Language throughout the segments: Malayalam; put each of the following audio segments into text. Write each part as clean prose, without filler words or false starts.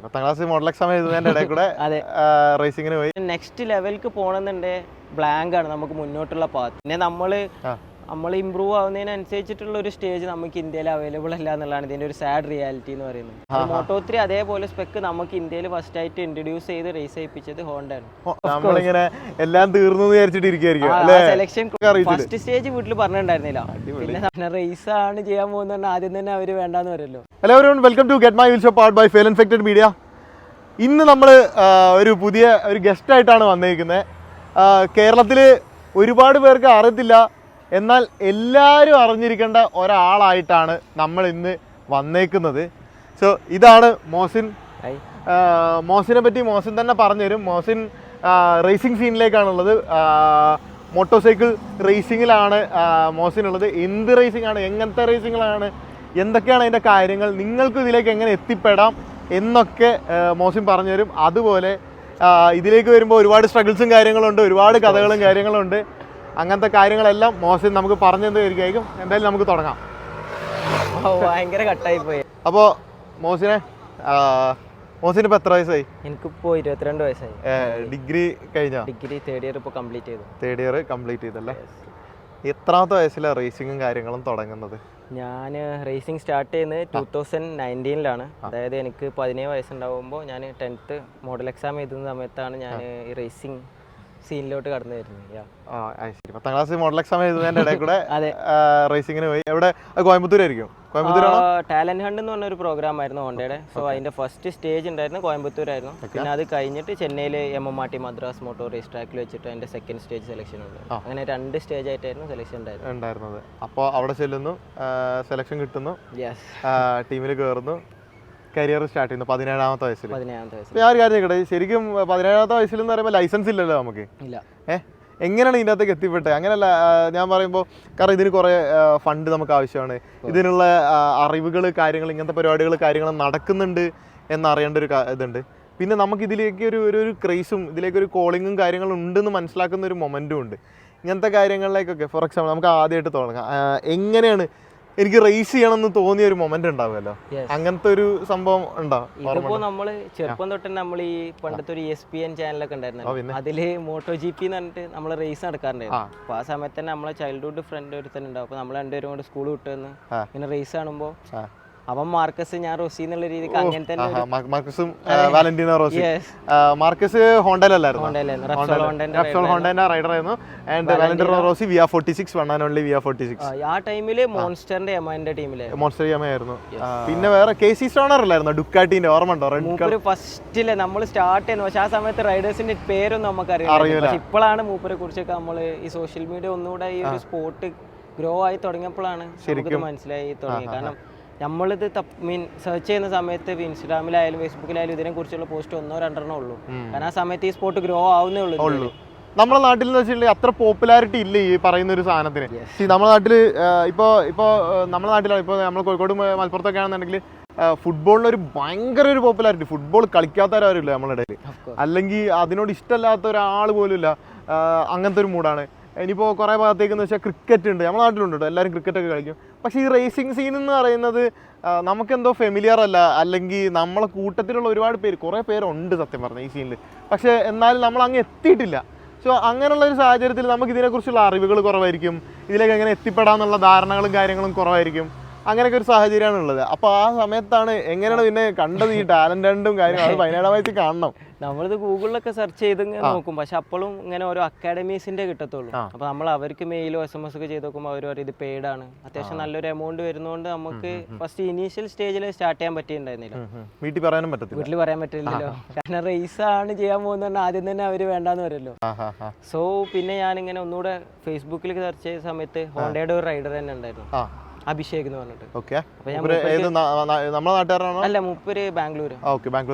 10ാം ക്ലാസ് മോഡൽ എക്സാം എഴുതുന്നതിന്റെ ഇടയിൽ കൂടെ റേസിംഗിന് പോയി. നെക്സ്റ്റ് ലെവലിലേക്ക് പോകണമെന്നുണ്ടെങ്കിൽ ബ്ലാങ്ക് ആണ് നമുക്ക് മുന്നോട്ടുള്ള പാത്ത്. പിന്നെ നമ്മൾ ഇമ്പ്രൂവ് ആവുന്നതിനനുസരിച്ചിട്ടുള്ള ഒരു സ്റ്റേജ് നമുക്ക് ഇന്ത്യയിൽ അവൈലബിൾ അല്ല എന്നുള്ളതാണ് ഇതിന്റെ ഒരു സാഡ് റിയാലിറ്റി എന്ന് പറയുന്നത്. Moto3 അതേപോലെ സ്പെക്ക് നമുക്ക് ഇന്ത്യയിൽ ഫസ്റ്റ് ആയിട്ട് ഇൻട്രൊഡ്യൂസ് ചെയ്ത് റേസ് ചെയ്യിപ്പിച്ചത് ഹോണ്ട ആണ്. നമ്മളിങ്ങനെ എല്ലാം തീർന്നു വിചാരിച്ചിട്ടിരിക്കും. സെലക്ഷൻ ഫസ്റ്റ് സ്റ്റേജ് വീട്ടിൽ പറഞ്ഞിട്ടുണ്ടായിരുന്നില്ല. പിന്നെ റേസ് ആണ് ചെയ്യാൻ പോകുന്ന ആദ്യം തന്നെ അവര് വേണ്ടാന്ന് പറയല്ലോ. Hello everyone, welcome to get my wheel show powered by fail infected media. ഇന്ന് നമ്മൾ ഒരു പുതിയ ഗസ്റ്റ് ആയിട്ടാണ് വന്നിരിക്കുന്നത്. കേരളത്തിൽ ഒരുപാട് പേർക്ക് അറിയത്തില്ല, എന്നാൽ എല്ലാവരും അറിഞ്ഞിരിക്കേണ്ട ഒരാളായിട്ടാണ് നമ്മൾ ഇന്ന് വന്നേക്കുന്നത്. സോ ഇതാണ് മോസിൻ. മോസിനെ പറ്റി മോസിൻ തന്നെ പറഞ്ഞുതരും. മോസിൻ റേസിംഗ് സീനിലേക്കാണുള്ളത്. മോട്ടോർ സൈക്കിൾ റേസിങ്ങിലാണ് മോസിനുള്ളത്. എന്ത് റേസിംഗ് ആണ്, എങ്ങനത്തെ റേസിങ്ങിലാണ്, എന്തൊക്കെയാണ് അതിൻ്റെ കാര്യങ്ങൾ, നിങ്ങൾക്ക് ഇതിലേക്ക് എങ്ങനെ എത്തിപ്പെടാം എന്നൊക്കെ മോസിൻ പറഞ്ഞുതരും. അതുപോലെ ഇതിലേക്ക് വരുമ്പോൾ ഒരുപാട് സ്ട്രഗിൾസും കാര്യങ്ങളുണ്ട്, ഒരുപാട് കഥകളും കാര്യങ്ങളുണ്ട്. അങ്ങനത്തെ കാര്യങ്ങളെല്ലാം മോസിൻ നമുക്ക് പറഞ്ഞു തരുമായിരിക്കും. എന്തായാലും നമുക്ക് തുടങ്ങാം. ഭയങ്കര കട്ടായി പോയി. അപ്പോൾ മോസിന് ഇപ്പോൾ എത്ര വയസ്സായി? എനിക്കിപ്പോൾ 22 വയസ്സായി. ഡിഗ്രി കഴിഞ്ഞോ? ഡിഗ്രി തേർഡ് ഇയർ ഇപ്പോൾ കംപ്ലീറ്റ് ചെയ്തു. തേർഡ് ഇയർ കംപ്ലീറ്റ് ചെയ്തല്ലേ? എത്രാമത്തെ വയസ്സിലാണ് റേസിങ്ങും കാര്യങ്ങളും തുടങ്ങുന്നത്? ഞാൻ റേസിംഗ് സ്റ്റാർട്ട് ചെയ്യുന്നത് 2019-ലാണ്. അതായത് എനിക്ക് 17 വയസ്സുണ്ടാകുമ്പോൾ ഞാൻ 10th മോഡൽ എക്സാം എഴുതുന്ന സമയത്താണ് ഞാൻ ഈ റേസിംഗ് സീനിലോട്ട് കടന്നു വരുന്നത്. 10ാം ക്ലാസ് മോഡൽ എക്സാം എഴുതുന്നതിന്റെ ഇടയിൽ കൂടെ റേസിംഗിന് പോയി. എവിടെ? കോയമ്പത്തൂരായിരിക്കും. ടാലന്റ് ഹണ്ട് എന്ന് പറഞ്ഞ ഒരു പ്രോഗ്രാം ആയിരുന്നു ഹോണ്ടയുടെ. സോ അതിന്റെ ഫസ്റ്റ് സ്റ്റേജ് ഉണ്ടായിരുന്നു കോയമ്പത്തൂരായിരുന്നു. പിന്നെ അത് കഴിഞ്ഞിട്ട് ചെന്നൈയിൽ MMRT മദ്രാസ് മോട്ടോർ റേസ് ട്രാക്കിൽ വെച്ചിട്ട് അതിന്റെ സെക്കൻഡ് സ്റ്റേജ് സെലക്ഷൻ ഉണ്ട്. അങ്ങനെ 2 സ്റ്റേജ് ആയിട്ടായിരുന്നു സെലക്ഷൻ ഉണ്ടായിരുന്നത്. അപ്പോൾ അവിടെ ചെല്ലുന്നു, സെലക്ഷൻ കിട്ടുന്നു, ടീമിൽ കയറുന്നു, കരിയർ സ്റ്റാർട്ട് ചെയ്യുന്നു 17ാമത്തെ വയസ്സിൽ. ഞാൻ ഒരു കാര്യം കേട്ടെ, ശരിക്കും 17ാമത്തെ വയസ്സിൽ എന്ന് പറയുമ്പോൾ ലൈസൻസ് ഇല്ലല്ലോ നമുക്ക്. എങ്ങനെയാണ് ഇതിൻ്റെ അകത്തേക്ക് എത്തിപ്പെട്ടത്? അങ്ങനെയല്ല ഞാൻ പറയുമ്പോൾ, കാരണം ഇതിന് കുറേ ഫണ്ട് നമുക്ക് ആവശ്യമാണ്, ഇതിനുള്ള അറിവുകൾ കാര്യങ്ങൾ ഇങ്ങനത്തെ പരിപാടികൾ കാര്യങ്ങൾ നടക്കുന്നുണ്ട് എന്നറിയേണ്ട ഒരു ഇതുണ്ട്. പിന്നെ നമുക്ക് ഇതിലേക്ക് ഒരു ക്രേസും ഇതിലേക്കൊരു കോളിങ്ങും കാര്യങ്ങളും ഉണ്ടെന്ന് മനസ്സിലാക്കുന്ന ഒരു മൊമെൻറ്റും ഉണ്ട്. ഇങ്ങനത്തെ കാര്യങ്ങളിലേക്കൊക്കെ ഫോർ എക്സാമ്പിൾ നമുക്ക് ആദ്യമായിട്ട് തുടങ്ങാം. എങ്ങനെയാണ് എനിക്ക് റേസ് ചെയ്യണം എന്ന് തോന്നിയ ഒരു മൊമെന്റ് ഉണ്ടാവുമല്ലോ, അങ്ങനത്തെ ഒരു സംഭവം ഉണ്ടോ? ഇതിപ്പോ നമ്മള് ചെറുപ്പം തൊട്ട് നമ്മൾ ഈ പണ്ടത്തെ ഒരു ESPN ചാനലൊക്കെ ഉണ്ടായിരുന്നു, അതില് MotoGP എന്ന് പറഞ്ഞിട്ട് നമ്മള് റേസ് നടക്കാറുണ്ടായിരുന്നു. അപ്പൊ ആ സമയത്ത് തന്നെ നമ്മളെ ചൈൽഡ്ഹുഡ് ഫ്രണ്ട് ഒരുത്തന്നെ ഉണ്ടാവും. അപ്പൊ നമ്മൾ രണ്ടുപേരും കൂടെ സ്കൂൾ വിട്ടു വന്ന് ഇങ്ങനെ റേസ് കാണുമ്പോ അവൻ മാർക്കസ്, ഞാൻ റോസി എന്നുള്ള രീതിക്ക് അങ്ങനെ തന്നെ. മാർക്കസും വാലന്റീനോ റോസി. മാർക്കസ് ഹോണ്ടയിലല്ലായിരുന്നു, ഹോണ്ടയുടെ റൈഡർ ആയിരുന്നു. And Valentino Rossi VR46, one and only VR46. ആ ടൈമില് മോൺസ്റ്ററിന്റെ യമന്റെ ടീമില് മോൺസ്റ്റർ യമ ആയിരുന്നു. പിന്നെ വേറെ KC സ്റ്റോണർ അല്ലായിരുന്നു, ഡുക്കാട്ടിന്റെ ഓർമ്മ ഉണ്ടോ? മൂപ്പര് ഫസ്റ്റില് നമ്മൾ സ്റ്റാർട്ട് ചെയ്യുന്നു. പക്ഷെ ആ സമയത്ത് റൈഡേഴ്സിന്റെ പേരൊന്നും നമുക്ക് അറിയില്ല. ഇപ്പോഴാണ് മൂപ്പരെ കുറിച്ചൊക്കെ നമ്മള് ഈ സോഷ്യൽ മീഡിയ ഒന്നുകൂടെ ഈ ഒരു സ്പോർട്ട് ഗ്രോ ആയി തുടങ്ങിയപ്പോഴാണ് ശരിക്കും മനസ്സിലായി തുടങ്ങി. കാരണം നമ്മളിത് സെർച്ച് ചെയ്യുന്ന സമയത്ത് ഇൻസ്റ്റാഗ്രാമിലായാലും ഫേസ്ബുക്കിലായാലും ഇതിനെ കുറിച്ചുള്ള പോസ്റ്റ് 1-2 ഉള്ളൂ. കാരണം ആ സമയത്ത് ഈ സ്പോർട്ട് ഗ്രോ ആവുന്നേ ഉള്ളൂ. നമ്മുടെ നാട്ടിൽ എന്ന് വെച്ചിട്ടുണ്ടെങ്കിൽ അത്ര പോപ്പുലാരിറ്റി ഇല്ല ഈ പറയുന്ന ഒരു സാധനത്തിന്. നമ്മുടെ നാട്ടിൽ ഇപ്പോൾ നമ്മുടെ നാട്ടിലാണ്, ഇപ്പോൾ നമ്മൾ കോഴിക്കോട് മലപ്പുറത്തൊക്കെ ആണെന്നുണ്ടെങ്കിൽ ഫുട്ബോളിനൊരു ഭയങ്കര ഒരു പോപ്പുലാരിറ്റി. ഫുട്ബോൾ കളിക്കാത്തവരാരുമില്ല നമ്മുടെ ഇടയിൽ, അല്ലെങ്കിൽ അതിനോട് ഇഷ്ടമല്ലാത്ത ഒരാൾ പോലും ഇല്ല. അങ്ങനത്തെ ഒരു മൂഡാണ്. ഇനിയിപ്പോൾ കുറേ ഭാഗത്തേക്കെന്ന് വെച്ചാൽ ക്രിക്കറ്റ് ഉണ്ട്, നമ്മുടെ നാട്ടിലുണ്ട് കേട്ടോ, എല്ലാവരും ക്രിക്കറ്റൊക്കെ കളിക്കും. പക്ഷേ ഈ റേസിംഗ് സീൻ എന്ന് പറയുന്നത് നമുക്കെന്തോ ഫെമിലിയർ അല്ല, അല്ലെങ്കിൽ നമ്മളെ കൂട്ടത്തിലുള്ള ഒരുപാട് പേര്, കുറേ പേരുണ്ട് സത്യം പറഞ്ഞാൽ ഈ സീനിൽ. പക്ഷേ എന്നാലും നമ്മൾ അങ്ങ് എത്തിയിട്ടില്ല. സോ അങ്ങനെയുള്ള ഒരു സാഹചര്യത്തിൽ നമുക്ക് ഇതിനെക്കുറിച്ചുള്ള അറിവുകൾ കുറവായിരിക്കും, ഇതിലേക്ക് എങ്ങനെ എത്തിപ്പെടാമെന്നുള്ള ധാരണകളും കാര്യങ്ങളും കുറവായിരിക്കും. അങ്ങനെയൊക്കെ ഒരു സാഹചര്യമാണ് ഉള്ളത്. അപ്പോൾ ആ സമയത്താണ് എങ്ങനെയാണ് പിന്നെ കണ്ടത് ഈ ടാലന്റ് ഹണ്ടും കാര്യങ്ങളും. അത് 17ാം വയസ്സിൽ കാണണം. നമ്മളിത് ഗൂഗിളിലൊക്കെ സെർച്ച് ചെയ്ത് നോക്കും, പക്ഷെ അപ്പോഴും ഇങ്ങനെ ഓരോ അക്കാഡമീസിന്റെ കിട്ടത്തുള്ളൂ. അപ്പൊ നമ്മൾ അവർക്ക് മെയിലോ SMS ഒക്കെ ചെയ്ത് നോക്കുമ്പോൾ അവർ ഇത് പെയ്ഡ് ആണ്, അത്യാവശ്യം നല്ലൊരു എമൗണ്ട് വരുന്നതുകൊണ്ട് നമുക്ക് ഫസ്റ്റ് ഇനീഷ്യൽ സ്റ്റേജിൽ സ്റ്റാർട്ട് ചെയ്യാൻ പറ്റിയിട്ടുണ്ടായിരുന്നില്ല. വീട്ടിൽ പറയാൻ പറ്റില്ലല്ലോ, കാരണം റേസ് ആണ് ചെയ്യാൻ പോകുന്ന ആദ്യം തന്നെ അവര് വേണ്ടാന്ന് പറയല്ലോ. സോ പിന്നെ ഞാനിങ്ങനെ ഒന്നുകൂടെ ഫേസ്ബുക്കിൽ സെർച്ച് ചെയ്ത സമയത്ത് ഹോണ്ടയുടെ ഒരു റൈഡർ തന്നെ ഉണ്ടായിരുന്നു, അഭിഷേക് എന്ന് പറഞ്ഞിട്ട്. അല്ല, മൂപ്പര് ബാംഗ്ലൂർ.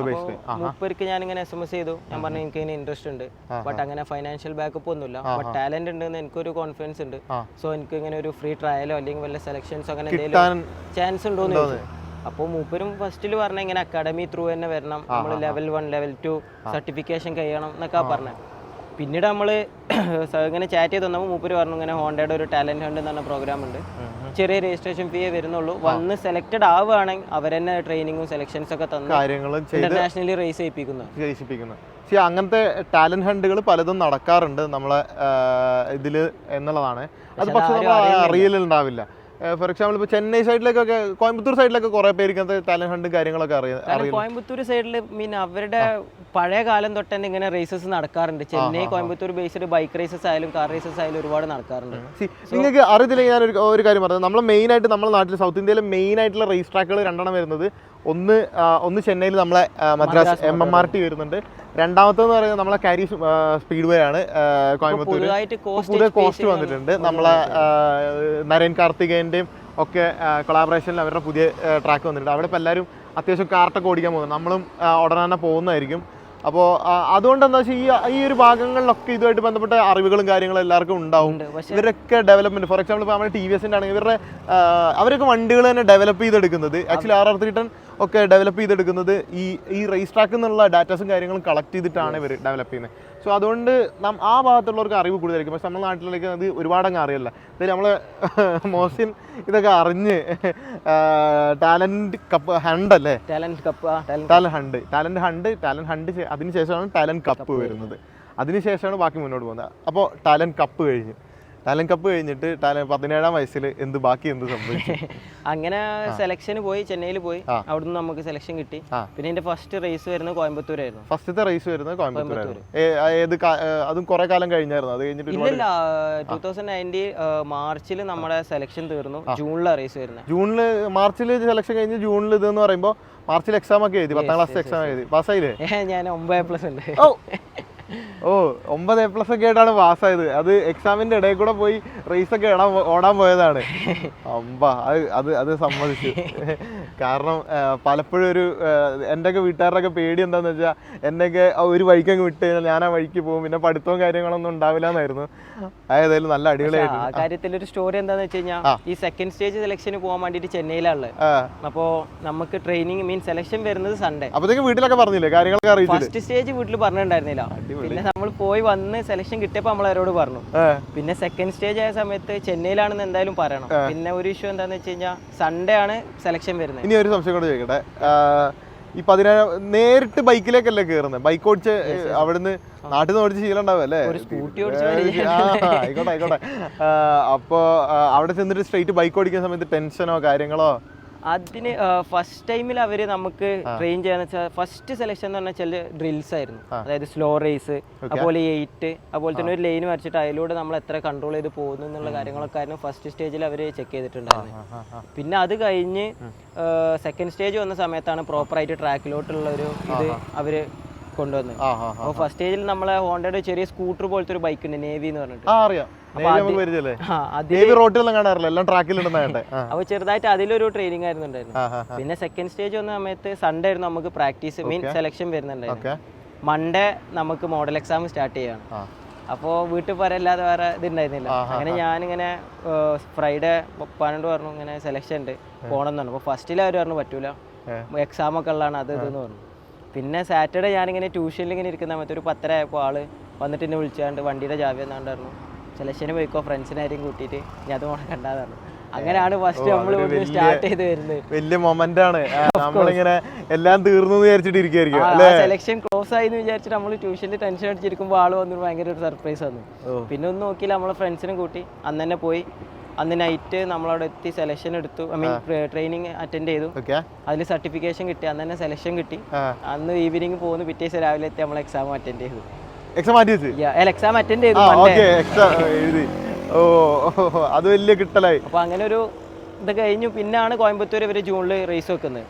മൂപ്പർക്ക് ഞാനിങ്ങനെ SMS ചെയ്തു, ഞാൻ പറഞ്ഞു എനിക്ക് ഇതിന് ഇൻട്രസ്റ്റ് ഉണ്ട്, ബട്ട് അങ്ങനെ ഫൈനാൻഷ്യൽ ബാക്കപ്പ് ഒന്നുമില്ല, ബട്ട് ടാലന്റ് ഉണ്ടെന്ന് എനിക്കൊരു കോൺഫിഡൻസ് ഉണ്ട്. സോ എനിക്ക് ഇങ്ങനെ ഒരു ഫ്രീ ട്രയലോ അല്ലെങ്കിൽ വല്ല സെലക്ഷൻസോ അങ്ങനെ എന്തെങ്കിലും ചാൻസ് ഉണ്ടോന്ന് ചോദിച്ചു. അപ്പോൾ മൂപ്പരും ഫസ്റ്റിൽ പറഞ്ഞ ഇങ്ങനെ അക്കാഡമി ത്രൂ തന്നെ വരണം, നമ്മൾ level 1 level 2 സർട്ടിഫിക്കേഷൻ കഴിയണം എന്നൊക്കെ പറഞ്ഞത്. പിന്നീട് നമ്മൾ ഇങ്ങനെ ചാറ്റ് ചെയ്ത് വന്നപ്പോൾ മൂപ്പര് പറഞ്ഞു ഇങ്ങനെ ഹോണ്ടയുടെ ഒരു ടാലന്റ് ഹണ്ട് എന്ന് പറഞ്ഞ പ്രോഗ്രാം ഉണ്ട്, ചെറിയ രജിസ്ട്രേഷൻ ഫീ വരുന്നുള്ളൂ. വന്ന് സെലക്ടഡ് ആവുകയാണെങ്കിൽ അവരെന്നെ ട്രെയിനിങ്ങും സെലക്ഷൻസ് ഒക്കെ തന്ന് കാര്യങ്ങളും ഇന്റർനാഷണലി റേസ് ചെയ്യിപ്പിക്കുന്നു. അങ്ങനത്തെ ടാലന്റ് ഹണ്ടുകൾ പലതും നടക്കാറുണ്ട് നമ്മളെ ഇതില് എന്നുള്ളതാണ്. അത് പക്ഷെ നമ്മൾ അറിയലുണ്ടാവില്ല. ഫോർ എക്സാമ്പിൾ ഇപ്പോൾ ചെന്നൈ സൈഡിലേക്കൊക്കെ കോയമ്പത്തൂർ സൈഡിലൊക്കെ കുറെ പേർക്ക് അങ്ങനത്തെ ടാലന്റ് ഹണ്ടും കാര്യങ്ങളൊക്കെ അറിയാം. കോയമ്പത്തൂർ സൈഡിൽ മീൻ അവരുടെ പഴയ കാലം തൊട്ട് തന്നെ ഇങ്ങനെ റേസസ് നടക്കാറുണ്ട്. Chennai Coimbatore based bike races ആയാലും കാർ റേസസ് ആയാലും ഒരുപാട് നടക്കാറുണ്ട്. നിങ്ങൾക്ക് അറിയത്തില്ലെങ്കിൽ ഞാൻ ഒരു കാര്യം പറഞ്ഞത്, നമ്മൾ മെയിൻ ആയിട്ട് നമ്മുടെ നാട്ടിൽ സൗത്ത് ഇന്ത്യയിലെ മെയിൻ ആയിട്ടുള്ള റേസ് ട്രാക്കുകൾ രണ്ടെണ്ണം വരുന്നത്. ഒന്ന് ചെന്നൈയിൽ നമ്മളെ മദ്രാസ് MMRT വരുന്നുണ്ട്. രണ്ടാമത്തെന്ന് പറയുന്നത് നമ്മളെ കാരി സ്പീഡ് വേ ആണ് കോയമ്പത്തൂർ. പുതിയ കോസ്റ്റ് വന്നിട്ടുണ്ട്. നമ്മളെ നരേൻ കാർത്തികേയൻ്റെയും ഒക്കെ കൊളാബറേഷനിൽ അവരുടെ പുതിയ ട്രാക്ക് വന്നിട്ടുണ്ട്. അവിടെ ഇപ്പോൾ എല്ലാവരും അത്യാവശ്യം കാർട്ടൊക്കെ ഓടിക്കാൻ പോകുന്നുണ്ട്. നമ്മളും ഉടനെ തന്നെ പോകുന്നതായിരിക്കും. അപ്പോൾ അതുകൊണ്ട് എന്താ വെച്ചാൽ ഈ ഒരു ഭാഗങ്ങളിലൊക്കെ ഇതുമായിട്ട് ബന്ധപ്പെട്ട അറിവുകളും കാര്യങ്ങളും എല്ലാവർക്കും ഉണ്ടാവും. ഇവരൊക്കെ ഡെവലപ്മെന്റ്, ഫോർ എക്സാമ്പിൾ ഇപ്പോൾ നമ്മുടെ TVS ആണെങ്കിൽ അവരൊക്കെ വണ്ടികൾ തന്നെ ഡെവലപ്പ് ചെയ്തെടുക്കുന്നത്, ആക്ച്വലി RR310 ഒക്കെ ഡെവലപ്പ് ചെയ്തെടുക്കുന്നത് ഈ റേസ് ട്രാക്കിൽ നിന്നുള്ള ഡാറ്റാസും കാര്യങ്ങളും കളക്ട് ചെയ്തിട്ടാണ് ഇവർ ഡെവലപ്പ് ചെയ്യുന്നത്. സോ അതുകൊണ്ട് ആ ഭാഗത്തുള്ളവർക്ക് അറിവ് കൂടുതലായിരിക്കും. പക്ഷെ നമ്മുടെ നാട്ടിലേക്ക് അത് ഒരുപാടങ്ങ് അറിയില്ല. അതായത് നമ്മൾ മോസിൻ ഇതൊക്കെ അറിഞ്ഞ് ടാലന്റ് കപ്പ് ഹണ്ട് അല്ലേ, ടാലന്റ് ഹണ്ട് അതിനുശേഷമാണ് ടാലന്റ് കപ്പ് വരുന്നത്. അതിനുശേഷമാണ് ബാക്കി മുന്നോട്ട് പോകുന്നത്. അപ്പോൾ ടാലന്റ് കപ്പ് കഴിഞ്ഞിട്ട് 17-ാം വയസ്സിൽ ബാക്കി എന്ത് സംഭവിച്ചു? അങ്ങനെ സെലക്ഷന് പോയി, ചെന്നൈയിൽ പോയി. അവിടുന്ന് നമുക്ക് സെലക്ഷൻ കിട്ടി. പിന്നെ എന്റെ ഫസ്റ്റ് റേസ് വരുന്നത് കോയമ്പത്തൂരായിരുന്നു. ഫസ്റ്റത്തെ റേസ് വരുന്നത് കോയമ്പത്തൂരായിരുന്നു. അതും കുറെ കാലം കഴിഞ്ഞായിരുന്നു. അത് കഴിഞ്ഞിട്ട് ഇല്ല, 2019 മാർച്ചിൽ നമ്മുടെ സെലക്ഷൻ തീർന്നു. ജൂണിലാണ് റേസ് വരുന്നത്. മാർച്ചിൽ സെലക്ഷൻ കഴിഞ്ഞ് ജൂണിൽ ഇതെന്ന് പറയുമ്പോൾ മാർച്ചിൽ എക്സാം ഒക്കെ എഴുതി, 10ാം ക്ലാസ് എക്സാം എഴുതി. പാസ്സായില്ലേ? ഞാൻ 9A+ ഉണ്ട്. 9A+ ഒക്കെ ആയിട്ടാണ് പാസ്സായത്. അത് എക്സാമിന്റെ ഇടയിൽ കൂടെ പോയി റേസ് ഒക്കെ ഓടാൻ പോയതാണ്. അത് സമ്മതിച്ചു. കാരണം പലപ്പോഴും എൻ്റെ ഒക്കെ വീട്ടുകാരുടെയൊക്കെ പേടി എന്താന്ന് വെച്ചാൽ എന്നെയൊക്കെ ഒരു വഴിക്കങ്ങ് വിട്ട് കഴിഞ്ഞാൽ ഞാൻ ആ വഴിക്ക് പോകും, പിന്നെ പഠിത്തവും കാര്യങ്ങളൊന്നും ഉണ്ടാവില്ല എന്നായിരുന്നു. ഏതായാലും നല്ല അടിപൊളിയായിരുന്നു. ആ കാര്യത്തിൽ ഒരു സ്റ്റോറി എന്താന്ന് വെച്ച് കഴിഞ്ഞാൽ, ഈ സെക്കൻഡ് സ്റ്റേജ് സെലക്ഷന് പോകാൻ വേണ്ടിട്ട് ചെന്നൈയിലാണ്. അപ്പോൾ നമുക്ക് ട്രെയിനിങ് സെലക്ഷൻ വരുന്നത് സൺഡേ. അപ്പോഴത്തേക്ക് വീട്ടിലൊക്കെ പറഞ്ഞില്ലേ കാര്യങ്ങളൊക്കെ അറിയിച്ചു? ഫസ്റ്റ് സ്റ്റേജ് വീട്ടിൽ പറഞ്ഞിട്ടുണ്ടായിരുന്നില്ല. പിന്നെ നമ്മൾ പോയി വന്ന് സെലക്ഷൻ കിട്ടിയപ്പോൾ നമ്മൾ അവരോട് പറഞ്ഞു. പിന്നെ സെക്കൻഡ് സ്റ്റേജ് ആയ സമയത്ത് ചെന്നൈയിലാണെന്ന് എന്തായാലും പറയണം. പിന്നെ ഒരു ഇഷ്യൂ എന്താന്ന് വെച്ച് കഴിഞ്ഞാൽ സൺഡേ ആണ് സെലക്ഷൻ വരുന്നത്. ഇനി ഒരു സംശയം കൂടെ ചോദിക്കട്ടെ, ഈ 17 നേരിട്ട് ബൈക്കിലേക്കല്ലേ കയറുന്നത്? ബൈക്ക് ഓടിച്ച് അവിടുന്ന് നാട്ടിൽ നിന്ന് ഓടിച്ച് ശീലം ഉണ്ടാവും അല്ലേ? ആയിക്കോട്ടെ. അപ്പൊ അവിടെ ചെന്നിട്ട് സ്ട്രെയിറ്റ് ബൈക്ക് ഓടിക്കുന്ന സമയത്ത് ടെൻഷനോ കാര്യങ്ങളോ? അതിന് ഫസ്റ്റ് ടൈമിൽ അവർ നമുക്ക് ട്രെയിൻ ചെയ്യാന്ന് വെച്ചാൽ ഫസ്റ്റ് സെലക്ഷൻ എന്ന് പറഞ്ഞാൽ ചില ഡ്രിൽസ് ആയിരുന്നു. അതായത് സ്ലോ റേസ്, അതുപോലെ 8, അതുപോലെ തന്നെ ഒരു ലൈൻ വരച്ചിട്ട് അതിലൂടെ നമ്മൾ എത്ര കൺട്രോൾ ചെയ്ത് പോകുന്നു എന്നുള്ള കാര്യങ്ങളൊക്കെ ആയിരുന്നു ഫസ്റ്റ് സ്റ്റേജിൽ അവർ ചെക്ക് ചെയ്തിട്ടുണ്ടായിരുന്നു. പിന്നെ അത് കഴിഞ്ഞ് സെക്കൻഡ് സ്റ്റേജ് വന്ന സമയത്താണ് പ്രോപ്പറായിട്ട് ട്രാക്കിലോട്ടുള്ള ഒരു ഇത് അവർ കൊണ്ടുവന്നത്. അപ്പോൾ ഫസ്റ്റ് സ്റ്റേജിൽ നമ്മളെ ഹോണ്ടയുടെ ചെറിയ സ്കൂട്ടർ പോലത്തെ ഒരു ബൈക്ക് ഉണ്ട്, നേവി എന്ന് പറഞ്ഞിട്ട്. അപ്പൊ ചെറുതായിട്ട് അതിലൊരു ട്രെയിനിങ് ആയിരുന്നു ഉണ്ടായിരുന്നു. പിന്നെ സെക്കൻഡ് സ്റ്റേജ് വന്ന സമയത്ത് സൺഡേ ആയിരുന്നു നമുക്ക് പ്രാക്ടീസ് സെലക്ഷൻ വരുന്നുണ്ടായിരുന്നു. മൺഡേ നമുക്ക് മോഡൽ എക്സാം സ്റ്റാർട്ട് ചെയ്യാണ്. അപ്പോൾ വീട്ടിൽ പറയല്ലാതെ വേറെ ഇതുണ്ടായിരുന്നില്ല. അങ്ങനെ ഞാനിങ്ങനെ ഫ്രൈഡേ പനോട് പറഞ്ഞു ഇങ്ങനെ സെലക്ഷൻ ഉണ്ട് പോകണം എന്ന് പറഞ്ഞു. അപ്പോൾ ഫസ്റ്റിൽ അവർ പറഞ്ഞു പറ്റൂല, എക്സാം ഒക്കെ ഉള്ളതാണ് അത് ഇതെന്ന് പറഞ്ഞു. പിന്നെ സാറ്റർഡേ ഞാനിങ്ങനെ ട്യൂഷനിൽ ഇങ്ങനെ ഇരിക്കുന്ന സമയത്ത് ഒരു 10:30 ആയപ്പോൾ ആള് വന്നിട്ട് എന്നെ വിളിച്ചാണ്ട് വണ്ടിയുടെ ചാവി എന്നാണ്ട് പറഞ്ഞു സെലക്ഷന് പോയിക്കോ, ഫ്രണ്ട്സിനാരും കൂട്ടിയിട്ട് ഞാൻ അത് മോണെ കണ്ടാതാണ്. അങ്ങനെയാണ് ഫസ്റ്റ് നമ്മൾ സ്റ്റാർട്ട് ചെയ്ത് വരുന്നത്. വലിയ മൊമെന്റ് ആണ്. നമ്മളിങ്ങനെ എല്ലാം തീർന്നു വിചാരിച്ചിട്ടിരിക്കും. സെലക്ഷൻ ക്ലോസ് ആയി എന്ന് വിചാരിച്ചിട്ട് നമ്മൾ ട്യൂഷനിൽ ടെൻഷൻ അടിച്ചിരിക്കുമ്പോൾ ആള് വന്നു ഭയങ്കര ഒരു സർപ്രൈസ് വന്നു. പിന്നെ ഒന്നും നോക്കിയില്ല, നമ്മളെ ഫ്രണ്ട്സിനെ കൂട്ടി അന്ന് തന്നെ പോയി. അന്ന് നൈറ്റ് നമ്മളവിടെ എത്തി സെലക്ഷൻ എടുത്തു, ട്രെയിനിങ് അറ്റൻഡ് ചെയ്തു. അതിൽ സർട്ടിഫിക്കേഷൻ കിട്ടി, അന്ന് തന്നെ സെലക്ഷൻ കിട്ടി. അന്ന് ഈവനിങ് പോകുന്നു, പിറ്റേ ദിവസം രാവിലെ എത്തി നമ്മൾ എക്സാം അറ്റൻഡ് ചെയ്തു. എക്സാം അറ്റൻഡ് ചെയ്തു. അത് വലിയ കിട്ടലായി. അപ്പൊ അങ്ങനെ ഒരു ഇത് കഴിഞ്ഞു. പിന്നാണ് കോയമ്പത്തൂർ ഇവര് ജൂണിൽ റേസ് വെക്കുന്നത്.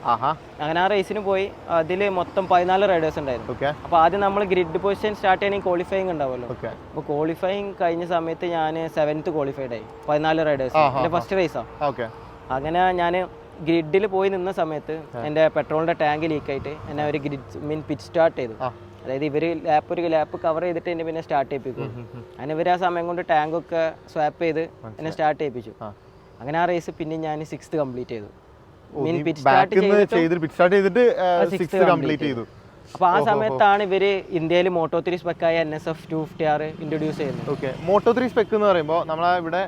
അങ്ങനെ ആ റേസിന് പോയി. അതിൽ മൊത്തം 14 റൈഡേഴ്സ് ഉണ്ടായിരുന്നു. അപ്പൊ ആദ്യം നമ്മൾ ഗ്രിഡ് പൊസിഷൻ സ്റ്റാർട്ട് ചെയ്യണമെങ്കിൽ ക്വാളിഫയിങ് ഉണ്ടാവുമല്ലോ. അപ്പൊ ക്വാളിഫയിങ് കഴിഞ്ഞ സമയത്ത് ഞാൻ 7th ക്വാളിഫൈഡ് ആയി. 14 റൈഡേഴ്സ് എന്റെ ഫസ്റ്റ് റേസാ. അങ്ങനെ ഞാൻ ഗ്രിഡിൽ പോയി നിന്ന സമയത്ത് എന്റെ പെട്രോളിന്റെ ടാങ്ക് ലീക്ക് ആയിട്ട് എന്നെ ഒരു പിറ്റ് സ്റ്റാർട്ട് ചെയ്തു. അതായത് ഇവര് ഒരു ലാപ്പ് കവർ ചെയ്തിട്ട് എന്നെ പിന്നെ സ്റ്റാർട്ട് ചെയ്യിപ്പിക്കും. അങ്ങനെ ഇവർ ആ സമയം കൊണ്ട് ടാങ്ക് ഒക്കെ സ്വാപ്പ് ചെയ്ത് എന്നെ സ്റ്റാർട്ട് ചെയ്യിപ്പിച്ചു. അങ്ങനെ ആ റേസ് പിന്നെ ഞാൻ 6th കംപ്ലീറ്റ് ചെയ്തു. അപ്പൊ ആ സമയത്താണ് ഇവര് ഇന്ത്യയിൽ Moto3 സ്പെക്കായ NSF 250R ഇൻട്രൊഡ്യൂസ് ചെയ്യുന്നത്. Moto3 സ്പെക്ക് എന്ന് പറയുമ്പോൾ നമ്മളെ ഇവിടെ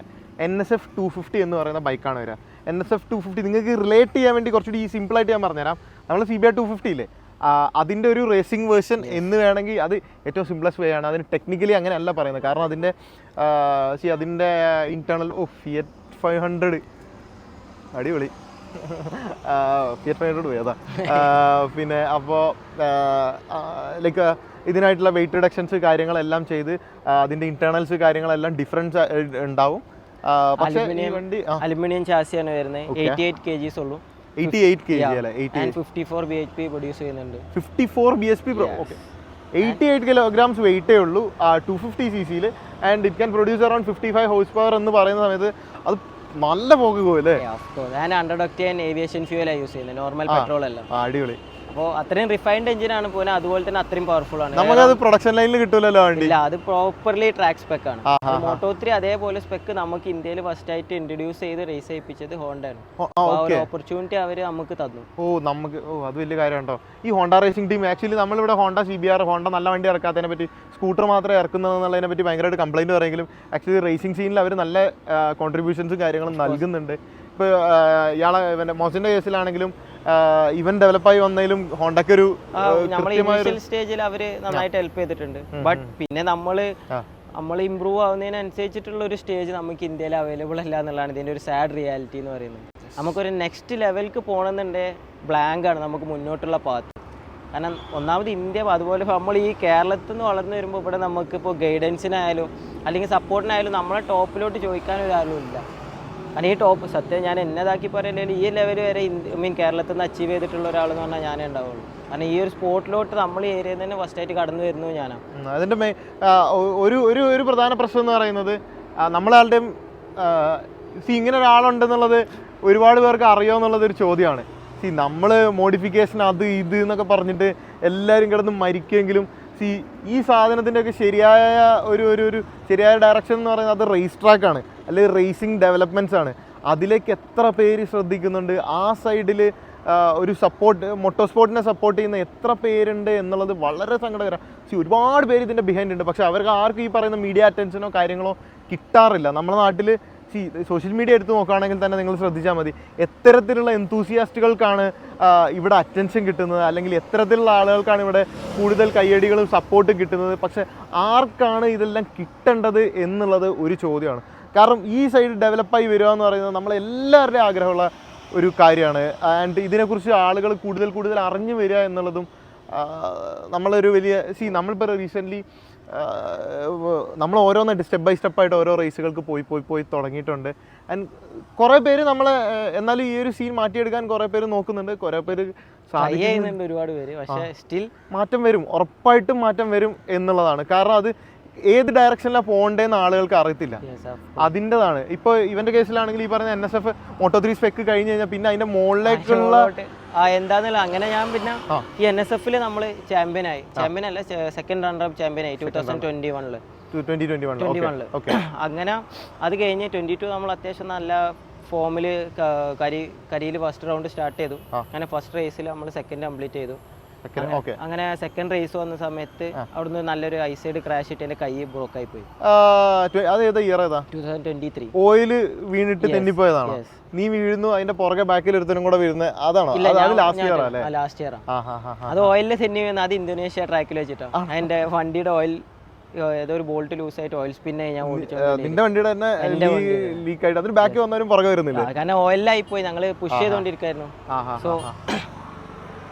NSF 250 എന്ന് പറയുന്ന ബൈക്കാണ് വരിക. NSF 250 നിങ്ങൾക്ക് റിലേറ്റ് ചെയ്യാൻ വേണ്ടി കുറച്ചുകൂടി ഈ സിമ്പിളായിട്ട് ഞാൻ പറഞ്ഞുതരാം. നമ്മൾ CBR 250 ഇല്ലേ, അതിൻ്റെ ഒരു റേസിംഗ് വേർഷൻ എന്ന് വേണമെങ്കിൽ അത് ഏറ്റവും സിംപ്ലസ്റ്റ് വേ ആണ്. അതിന് ടെക്നിക്കലി അങ്ങനെയല്ല പറയുന്നത്. കാരണം അതിൻ്റെ ഇൻറ്റേർണൽ Fiat 500 അടിപൊളി Fiat 500 പോയി അതാ. പിന്നെ അപ്പോൾ ലൈക്ക് ഇതിനായിട്ടുള്ള വെയിറ്റ് റിഡക്ഷൻസ് കാര്യങ്ങളെല്ലാം ചെയ്ത് അതിൻ്റെ ഇൻറ്റേർണൽസ് കാര്യങ്ങളെല്ലാം ഡിഫറൻസ് ഉണ്ടാവും. പക്ഷേ ഈ വണ്ടി അലുമിനിയം ചാസിയാണ് വരുന്നത്. 88 kgs ഉള്ളൂ. 88 kg അല്ലേ? 54 bhp പ്രൊഡ്യൂസ് ചെയ്യുന്നുണ്ട്. 54 bhp ഓക്കെ. 88 kilograms വെയിറ്റേ ഉള്ളൂ 250 cc and it can produce around 55 horse power എന്ന് പറയുന്ന സമയത്ത് അത് നല്ല പോകുമോ അല്ലേ? ഞാൻ 100 octane ഏവിയേഷൻ ഫ്യൂവലാണ് യൂസ് ചെയ്യുന്നത്, നോർമൽ പെട്രോൾ അല്ല. അടിപൊളി. അപ്പോൾ അത്രയും റിഫൈൻഡ് എഞ്ചിനാണ് പോലെ, അതുപോലെ തന്നെ അത്രയും പവർഫുൾ ആണ്. നമുക്കത് പ്രൊഡക്ഷൻ ലൈനിൽ കിട്ടൂലല്ലോ വണ്ടി. ഇല്ല, അത് പ്രോപ്പർലി ട്രാക്ക് സ്പെക്ക് ആണ്. Moto3 അതേപോലെ സ്പെക്ക് നമുക്ക് ഇന്ത്യയിൽ ഫസ്റ്റ് ആയിട്ട് ഇൻട്രൊഡ്യൂസ് ചെയ്ത് റേസ് ചെയ്യിപ്പിച്ചത് ഹോണ്ടയാണ്. ഒരു ഓപ്പർച്യൂണിറ്റി അവർ നമുക്ക് തന്നു. അത് വലിയ കാര്യം കേട്ടോ. ഈ ഹോണ്ട റേസിംഗ് ടീം ആക്ച്വലി നമ്മളിവിടെ ഹോണ്ട CBR ഹോണ്ട നല്ല വണ്ടി ഇറക്കാത്തതിനെ പറ്റി, സ്കൂട്ടർ മാത്രമേ ഇറക്കുന്നതെന്നുള്ളതിനെ പറ്റി ഭയങ്കരമായിട്ട് കംപ്ലൈൻറ്റ് പറയുമെങ്കിലും ആക്ച്വലി റേസിംഗ് സീനിൽ അവർ നല്ല കോൺട്രിബ്യൂഷൻസും കാര്യങ്ങളും നൽകുന്നുണ്ട്. ഇപ്പോൾ ഇയാളെ മോസിൻ്റെ കേസിലാണെങ്കിലും ഇവൻ ഡെവലപ്പായി വന്നതിലും ഹോണ്ടക്കൊരു സ്റ്റേജിൽ അവര് നന്നായിട്ട് ഹെൽപ്പ് ചെയ്തിട്ടുണ്ട്. ബട്ട് പിന്നെ നമ്മൾ ഇമ്പ്രൂവ് ആവുന്നതിനനുസരിച്ചിട്ടുള്ള ഒരു സ്റ്റേജ് നമുക്ക് ഇന്ത്യയിൽ അവൈലബിൾ അല്ല എന്നുള്ളതാണ് ഇതിൻ്റെ ഒരു സാഡ് റിയാലിറ്റി എന്ന് പറയുന്നത്. നമുക്കൊരു നെക്സ്റ്റ് ലെവലിലേക്ക് പോകണമെന്നുണ്ടെങ്കിൽ ബ്ലാങ്ക് ആണ് നമുക്ക് മുന്നോട്ടുള്ള പാത്ത്. കാരണം ഒന്നാമത് ഇന്ത്യ, അതുപോലെ നമ്മൾ ഈ കേരളത്തിൽ നിന്ന് വളർന്നു വരുമ്പോൾ ഇവിടെ നമുക്കിപ്പോൾ ഗൈഡൻസിനായാലും അല്ലെങ്കിൽ സപ്പോർട്ടിനായാലും നമ്മളെ ടോപ്പിലോട്ട് ചോദിക്കാൻ ഒരാളും ഇല്ല. കാരണം ഈ ടോപ്പ് സത്യം ഞാൻ എന്നതാക്കി പറയല്ലേ, ഈ ലെവൽ വരെ കേരളത്തിൽ നിന്ന് അച്ചീവ് ചെയ്തിട്ടുള്ള ഒരാളെന്ന് പറഞ്ഞാൽ ഞാനേ ഉണ്ടാവുള്ളൂ. കാരണം ഈ ഒരു സ്പോട്ടിലോട്ട് നമ്മൾ ഈ ഏരിയയിൽ തന്നെ ഫസ്റ്റ് ആയിട്ട് കടന്നു വരുന്നു ഞാനാണ്. അതിൻ്റെ ഒരു പ്രധാന പ്രശ്നം എന്ന് പറയുന്നത് നമ്മളാളുടെയും ഇങ്ങനെ ഒരാളുണ്ടെന്നുള്ളത് ഒരുപാട് പേർക്ക് അറിയുമോ എന്നുള്ളത് ഒരു ചോദ്യമാണ്. നമ്മൾ മോഡിഫിക്കേഷൻ അത് ഇത് എന്നൊക്കെ പറഞ്ഞിട്ട് എല്ലാവരും കിടന്ന് മരിക്കുമെങ്കിലും ഈ സാധനത്തിൻ്റെയൊക്കെ ശരിയായ ഒരു ശരിയായ ഡയറക്ഷൻ എന്ന് പറയുന്നത് അത് റേസ് ട്രാക്കാണ്, അല്ലെങ്കിൽ റേസിംഗ് ഡെവലപ്മെൻറ്റ്സ് ആണ്. അതിലേക്ക് എത്ര പേര് ശ്രദ്ധിക്കുന്നുണ്ട്, ആ സൈഡിൽ ഒരു സപ്പോർട്ട്, മോട്ടോസ്പോർട്ടിനെ സപ്പോർട്ട് ചെയ്യുന്ന എത്ര പേരുണ്ട് എന്നുള്ളത് വളരെ സങ്കടകരം. ഒരുപാട് പേര് ഇതിൻ്റെ ബിഹൈൻഡ് ഉണ്ട്. പക്ഷേ അവർക്ക് ആർക്കും ഈ പറയുന്ന മീഡിയ അറ്റൻഷനോ കാര്യങ്ങളോ കിട്ടാറില്ല. നമ്മുടെ നാട്ടിൽ സോഷ്യൽ മീഡിയ എടുത്ത് നോക്കുകയാണെങ്കിൽ തന്നെ നിങ്ങൾ ശ്രദ്ധിച്ചാൽ മതി, എത്തരത്തിലുള്ള എന്തൂസിയാസ്റ്റുകൾക്കാണ് ഇവിടെ അറ്റൻഷൻ കിട്ടുന്നത്, അല്ലെങ്കിൽ എത്തരത്തിലുള്ള ആളുകൾക്കാണ് ഇവിടെ കൂടുതൽ കയ്യടികളും സപ്പോർട്ടും കിട്ടുന്നത്. പക്ഷേ ആർക്കാണ് ഇതെല്ലാം കിട്ടേണ്ടത് എന്നുള്ളത് ഒരു ചോദ്യമാണ്. കാരണം ഈ സൈഡ് ഡെവലപ്പായി വരിക എന്ന് പറയുന്നത് നമ്മളെല്ലാവരുടെയും ആഗ്രഹമുള്ള ഒരു കാര്യമാണ്. ആൻഡ് ഇതിനെക്കുറിച്ച് ആളുകൾ കൂടുതൽ അറിഞ്ഞു വരിക എന്നുള്ളതും നമ്മളൊരു വലിയ നമ്മളിപ്പോൾ റീസെൻ്റ്ലി നമ്മൾ ഓരോന്നായിട്ട് സ്റ്റെപ്പ് ബൈ സ്റ്റെപ്പായിട്ട് ഓരോ റേസുകൾക്ക് പോയി തുടങ്ങിയിട്ടുണ്ട്. ആൻഡ് കുറേ പേര് നമ്മളെ എന്നാലും ഈ ഒരു സീൻ മാറ്റിയെടുക്കാൻ കുറേ പേര് നോക്കുന്നുണ്ട്, കുറേ പേര് സാധിക്കുന്നുണ്ട്, ഒരുപാട് പേര്. പക്ഷേ സ്റ്റിൽ മാറ്റം വരും, ഉറപ്പായിട്ടും മാറ്റം വരും എന്നുള്ളതാണ്. കാരണം അത് ഏത് ഡയറക്ഷനിലാണ് പോകേണ്ടതെന്ന് ആളുകൾക്ക് അറിയത്തില്ല, അതിൻ്റെതാണ്. ഇപ്പോൾ ഇവൻ്റെ കേസിലാണെങ്കിൽ ഈ പറഞ്ഞ NSF Moto3 സ്പെക്ക് കഴിഞ്ഞ് കഴിഞ്ഞാൽ പിന്നെ അതിൻ്റെ മുകളിലേക്കുള്ള എന്താന്നല്ല, അങ്ങനെ ഞാൻ പിന്നെ ഈ NSF നമ്മൾ ചാമ്പ്യൻ അല്ല, സെക്കൻഡ് റണ്ണർ അപ്പ് ചാമ്പ്യൻ ആയി 2021. അങ്ങനെ അത് കഴിഞ്ഞ് 22 നമ്മൾ അത്യാവശ്യം നല്ല ഫോമിൽ കരിയിൽ ഫസ്റ്റ് റൗണ്ട് സ്റ്റാർട്ട് ചെയ്തു. അങ്ങനെ ഫസ്റ്റ് റേസിൽ നമ്മൾ സെക്കൻഡ് കംപ്ലീറ്റ് ചെയ്തു. അങ്ങനെ സെക്കൻഡ് റേസ് വന്ന സമയത്ത് അവിടുന്ന് നല്ലൊരു ഐസൈഡ് ക്രാഷ് ഇട്ട് എന്റെ കൈ ബ്രോക്ക് ആയി പോയി. 2023 ഓയിൽ വീണിട്ട് തെന്നിപ്പോയതാണോ? നീ വീഴുന്നു, അതിന്റെ പുറകെ ബാക്കിൽ ഒരുത്തനും കൂടെ വീഴുന്നത് അതാണോ? ലാസ്റ്റ് ഇയർ അത് ഓയിലിൽ തെന്നി വീഴുന്നത്. അത് ഇന്തോനേഷ്യ ട്രാക്കിൽ വെച്ചിട്ടാണ്. അതിന്റെ വണ്ടിയുടെ ഓയിൽ ഏതോ ഒരു ബോൾട്ട് ലൂസ് ആയിട്ട് ഓയിൽ സ്പിൻ ആയി ഞാൻ ഓടിച്ചു. നിന്റെ വണ്ടിയുടെ തന്നെ ലീക്ക് ആയിട്ട് അതിന് ബാക്കി വന്നവരും പുറകെ വരുന്നില്ല. കാരണം ഓയിലായി പോയി, ഞങ്ങള് പുഷ് ചെയ്തോണ്ടിരിക്കായിരുന്നു. സോ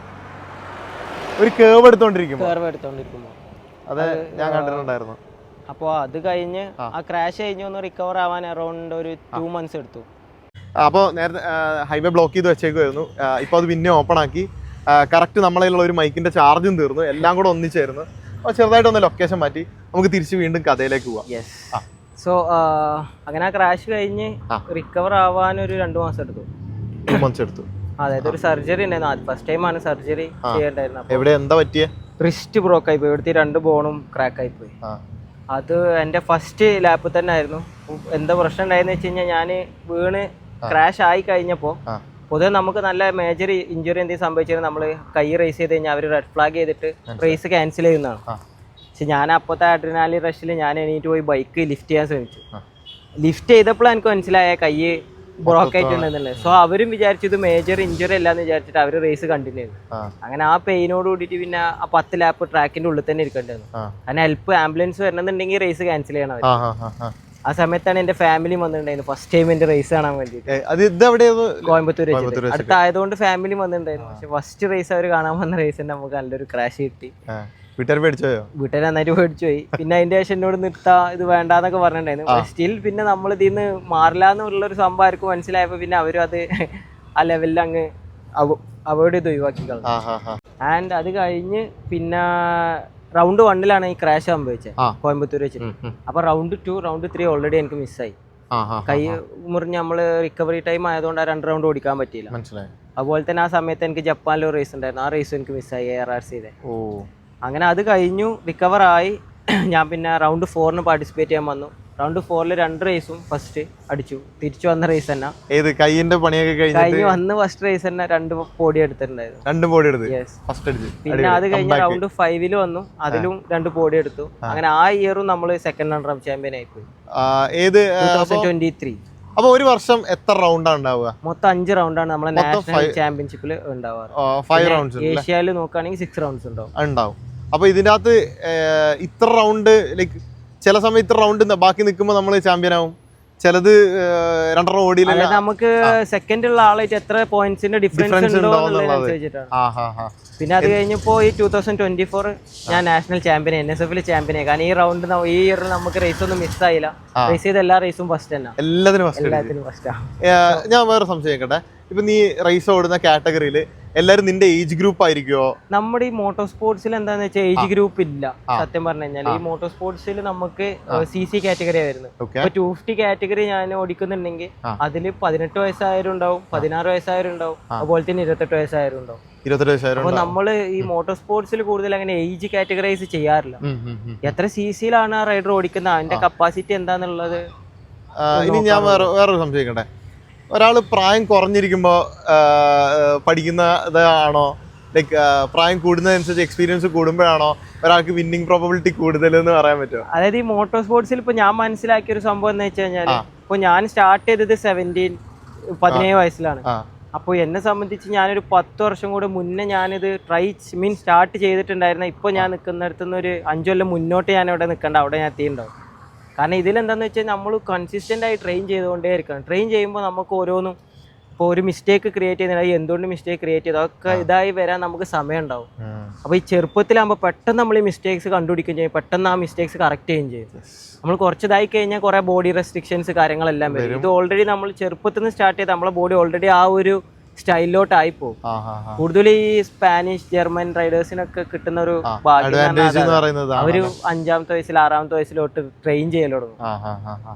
ഒരു കേർവ് എടുത്തോണ്ടിരിക്കുമ്പോ അതെ ഞാൻ കണ്ടിട്ടുണ്ടായിരുന്നു. അപ്പോൾ അത് കഴിഞ്ഞ് ആ ക്രാഷ് കഴിഞ്ഞ് ഒന്ന് റിക്കവർ ആവാൻ അറൗണ്ട് ഒരു 2 months എടുത്തു. അപ്പോൾ നേരത്തെ ഹൈവേ ബ്ലോക്ക് ചെയ്ത് വെച്ചേക്കുമായിരുന്നു. ഇപ്പോൾ അത് പിന്നെ ഓപ്പൺ ആക്കി. കറക്റ്റ് നമ്മളതിലുള്ള ഒരു മൈക്കിന്റെ ചാർജും തീർന്നു, എല്ലാം കൂടെ ഒന്നിച്ചായിരുന്നു. അപ്പോൾ ചെറുതായിട്ടൊന്ന് ലൊക്കേഷൻ മാറ്റി നമുക്ക് തിരിച്ച് വീണ്ടും കഥയിലേക്ക് പോവാം. സോ അങ്ങനെ ആ ക്രാഷ് കഴിഞ്ഞ് റിക്കവർ ആവാൻ ഒരു 2 months എടുത്തു. 2 months എടുത്തു. അതായത് ഒരു സർജറി ഉണ്ടായിരുന്നു. ഫസ്റ്റ് ടൈം ആണ് സർജറി ചെയ്യേണ്ടായിരുന്നത്. എവിടെ എന്താ പറ്റിയ? റിസ്റ്റ് ബ്രോക്ക് ആയി പോയി, ഇവിടുത്തെ 2 ബോണും ക്രാക്ക് ആയി പോയി. അത് എൻ്റെ ഫസ്റ്റ് ലാപ്പ് തന്നെ ആയിരുന്നു. എന്താ പ്രശ്നം ഉണ്ടായെന്ന് വെച്ച് കഴിഞ്ഞാൽ, ഞാൻ വീണ് ക്രാഷ് ആയി കഴിഞ്ഞപ്പോൾ പൊതുവെ നമുക്ക് നല്ല മേജർ ഇഞ്ചുറി എന്തെങ്കിലും സംഭവിച്ചാൽ നമ്മൾ കൈ റേസ് ചെയ്ത് കഴിഞ്ഞാൽ അവർ റെഡ് ഫ്ലാഗ് ചെയ്തിട്ട് റേസ് ക്യാൻസൽ ചെയ്യുന്നതാണ്. പക്ഷെ ഞാൻ അപ്പോഴത്തെ അഡ്രിനാലിൻ റഷിൽ ഞാൻ എണീറ്റ് പോയി ബൈക്ക് ലിഫ്റ്റ് ചെയ്യാൻ ശ്രമിച്ചു. ലിഫ്റ്റ് ചെയ്തപ്പോഴാണ് എനിക്ക് മനസ്സിലായ കൈ ബ്രോക്കായിട്ട് ഉണ്ടെന്നുള്ളത്. സോ അവരും വിചാരിച്ചു ഇത് മേജർ ഇഞ്ചുറി അല്ലാന്ന് വിചാരിച്ചിട്ട് അവര് റേസ് കണ്ടിന്യൂ ചെയ്തു. അങ്ങനെ ആ പെയിനോട് കൂടിയിട്ട് പിന്നെ ആ 10 ലാപ്പ് ട്രാക്കിന്റെ ഉള്ളിൽ തന്നെ ഇരിക്കേണ്ടത്. കാരണം ഹെൽപ്പ് ആംബുലൻസ് വരണമെന്നുണ്ടെങ്കിൽ റേസ് ക്യാൻസൽ ചെയ്യണം അവർ. ആ സമയത്താണ് എന്റെ ഫാമിലി വന്നിട്ടുണ്ടായിരുന്നു ഫസ്റ്റ് ടൈം എന്റെ റേസ് കാണാൻ വേണ്ടിയിട്ട്. കോയമ്പത്തൂർ അടുത്തായതുകൊണ്ട് ഫാമിലി വന്നിട്ടുണ്ടായിരുന്നു. പക്ഷെ ഫസ്റ്റ് റേസ് അവർ കാണാൻ വന്ന റേസ് നമുക്ക് നല്ലൊരു ക്രാഷ് കിട്ടി. വീട്ടുകാർ നന്നായിട്ട് പേടിച്ചു പോയി. പിന്നെ അതിന്റെ ശേഷം എന്നോട് നിർത്താ ഇത് വേണ്ടാന്നൊക്കെ പറഞ്ഞിട്ടുണ്ടായിരുന്നു. സ്റ്റിൽ പിന്നെ നമ്മൾ ഇതിന്ന് മാറില്ല എന്നുള്ളൊരു സംഭവം ആർക്കും മനസ്സിലായപ്പോ പിന്നെ അവരും അത് ആ ലെവലിൽ അങ്ങ് അവോയ്ഡ് ചെയ്ത് ഒഴിവാക്കി കളഞ്ഞു. ആൻഡ് അത് കഴിഞ്ഞ് പിന്നെ റൗണ്ട് 1 ഈ ക്രാഷ് സംഭവിച്ചത് കോയമ്പത്തൂർ വെച്ചിട്ട്. അപ്പൊ റൗണ്ട് 2 റൗണ്ട് 3 ഓൾറെഡി എനിക്ക് മിസ്സായി. കൈ മുറിഞ്ഞ് നമ്മള് റിക്കവറി ടൈം ആയതുകൊണ്ട് ആ 2 റൗണ്ട് ഓടിക്കാൻ പറ്റിയില്ല. അതുപോലെ തന്നെ ആ സമയത്ത് എനിക്ക് ജപ്പാനിലൊരു റേസ് ഉണ്ടായിരുന്നു. ആ റേസും എനിക്ക് മിസ്സായി ARRC. അങ്ങനെ അത് കഴിഞ്ഞു റിക്കവർ ആയി. ഞാൻ പിന്നെ റൗണ്ട് 4 പാർട്ടിസിപ്പേറ്റ് ചെയ്യാൻ വന്നു. റൗണ്ട് 4 2 റേസും ഫസ്റ്റ് അടിച്ചു. തിരിച്ചു വന്ന റേസ് തന്നെ കൈയിന്റെ പണിയൊക്കെ കഴിഞ്ഞ് വന്ന് ഫസ്റ്റ് റേസ് തന്നെ 2 പോഡി എടുത്തിട്ടുണ്ടായിരുന്നു. പിന്നെ അത് കഴിഞ്ഞ് റൗണ്ട് 5 വന്നു. അതിലും 2 പോഡി എടുത്തു. അങ്ങനെ ആ ഇയറും നമ്മള് സെക്കൻഡ് റണ്ണർ അപ്പ് ചാമ്പ്യൻ ആയിപ്പോയി 2023. അപ്പൊ ഒരു വർഷം എത്ര റൗണ്ടാണ് ഉണ്ടാവുക? മൊത്തം 5 റൗണ്ടാണ് നമ്മളെ നാഷണൽ ചാമ്പ്യൻഷിപ്പിൽ ഉണ്ടാവാറ്. ഏഷ്യയിൽ നോക്കുകയാണെങ്കിൽ 6 റൗണ്ട്സ് ഉണ്ടാവും. അപ്പൊ ഇതിന്റെ അകത്ത് ഇത്ര റൗണ്ട് ലൈക്ക് ചില സമയം ഇത്ര റൗണ്ട് ബാക്കി നിൽക്കുമ്പോൾ നമ്മൾ ചാമ്പ്യൻ ആവും, ചിലത് 2 ഓടിയില്ല. നമുക്ക് സെക്കൻഡ് ഉള്ള ആളായിട്ട് എത്ര പോയിന്റ്സിന്റെ ഡിഫറൻസ് ഉണ്ടോ എന്നുള്ളതനുസരിച്ചിട്ടാണ്. പിന്നെ അത് കഴിഞ്ഞപ്പോ ഈ 2024 ഞാൻ നാഷണൽ ചാമ്പ്യൻ NSF ചാമ്പ്യനായി. കാരണം ഈ റൗണ്ട് ഈ ഇയറിൽ നമുക്ക് റേസ് ഒന്നും മിസ്സായില്ല. റേസ് ചെയ്ത എല്ലാ റേസും ഫസ്റ്റ് തന്നെ, എല്ലാത്തിനും ഫസ്റ്റ്. ഞാൻ വേറെ സംശയിക്കട്ടെ, ഇപ്പൊ നീ റേസ് ഓടുന്ന കാറ്റഗറിയിൽ എല്ലാരും നിന്റെ ഏജ് ഗ്രൂപ്പ് ആയിരിക്കുമോ? നമ്മുടെ ഈ മോട്ടോർ സ്പോർട്സിൽ എന്താന്ന് വെച്ചാൽ ഏജ് ഗ്രൂപ്പ് ഇല്ല. സത്യം പറഞ്ഞു കഴിഞ്ഞാൽ ഈ മോട്ടോർ സ്പോർട്സിൽ നമുക്ക് CC കാറ്റഗറി വരുന്നത്. ഇപ്പൊ 250 കാറ്റഗറി ഞാൻ ഓടിക്കുന്നുണ്ടെങ്കിൽ അതില് 18 വയസ്സായവരുണ്ടാവും, 16 വയസ്സായവരുണ്ടാവും, അതുപോലെ തന്നെ 28 വയസ്സായവരുണ്ടാവും. അപ്പൊ നമ്മള് ഈ മോട്ടോർ സ്പോർട്സിൽ കൂടുതൽ അങ്ങനെ ഏജ് കാറ്റഗറൈസ് ചെയ്യാറില്ല. എത്ര CCയിലാണ് ആ റൈഡർ ഓടിക്കുന്നത്, അതിന്റെ കപ്പാസിറ്റി എന്താന്നുള്ളത്. ഇനി ഞാൻ വേറൊരു സംശയിക്കട്ടെ, ഒരാൾ പ്രായം കുറഞ്ഞിരിക്കുമ്പോൾ പഠിക്കുന്ന ഇതാണോ, ലൈക്ക് പ്രായം കൂടുന്നതനുസരിച്ച് എക്സ്പീരിയൻസ് കൂടുമ്പോഴാണോ ഒരാൾക്ക് വിന്നിംഗ് പ്രോബബിലിറ്റി കൂടുതൽ എന്ന് പറയാൻ പറ്റുമോ? അതായത് ഈ മോട്ടോർ സ്പോർട്സിൽ ഇപ്പൊ ഞാൻ മനസ്സിലാക്കിയ ഒരു സംഭവം എന്ന് വെച്ച് കഴിഞ്ഞാൽ, ഇപ്പൊ ഞാൻ സ്റ്റാർട്ട് ചെയ്തത് 17 വയസ്സിലാണ്. അപ്പോൾ എന്നെ സംബന്ധിച്ച് ഞാനൊരു 10 വർഷം കൂടെ മുന്നേ ഞാനിത് സ്റ്റാർട്ട് ചെയ്തിട്ടുണ്ടായിരുന്ന ഇപ്പോൾ ഞാൻ നിൽക്കുന്നിടത്തുനിന്ന് ഒരു 5 കൊല്ലം മുന്നോട്ട് ഞാൻ ഇവിടെ നിൽക്കേണ്ട അവിടെ ഞാൻ എത്തിയിട്ടുണ്ടാവും. കാരണം ഇതിലെന്താണെന്ന് വെച്ചാൽ നമ്മൾ കൺസിസ്റ്റൻ്റ് ആയി ട്രെയിൻ ചെയ്തുകൊണ്ടേ ഇരിക്കണം. ട്രെയിൻ ചെയ്യുമ്പോൾ നമുക്ക് ഓരോന്നും ഇപ്പോൾ ഒരു മിസ്റ്റേക്ക് ക്രിയേറ്റ് ചെയ്യുന്നത് എന്തുകൊണ്ട് മിസ്റ്റേക്ക് ക്രിയേറ്റ് ചെയ്തു അതൊക്കെ ഇതായി വരാൻ നമുക്ക് സമയം ഉണ്ടാവും. അപ്പോൾ ഈ ചെറുപ്പത്തിലാകുമ്പോൾ പെട്ടെന്ന് നമ്മൾ ഈ മിസ്റ്റേക്സ് കണ്ടുപിടിക്കുകയും ചെയ്യും, പെട്ടെന്ന് ആ മിസ്റ്റേക്സ് കറക്റ്റ് ചെയ്യുകയും ചെയ്യും. നമ്മൾ കുറച്ചതായി കഴിഞ്ഞാൽ കുറേ ബോഡി റെസ്ട്രിക്ഷൻസ് കാര്യങ്ങളെല്ലാം വരും. ഇത് ഓൾറെഡി നമ്മൾ ചെറുപ്പത്തിൽ നിന്ന് സ്റ്റാർട്ട് ചെയ്ത് നമ്മളെ ബോഡി ഓൾറെഡി ആ ഒരു സ്റ്റൈലിലോട്ടായി പോകും. കൂടുതൽ ഈ സ്പാനിഷ് ജർമ്മൻ റൈഡേഴ്സിനൊക്കെ കിട്ടുന്ന ഒരു ഭാഗ്യം അവര് 5ാമത്തെ വയസ്സിൽ 6ാമത്തെ വയസ്സിലോട്ട് ട്രെയിൻ ചെയ്യൽ തുടങ്ങും.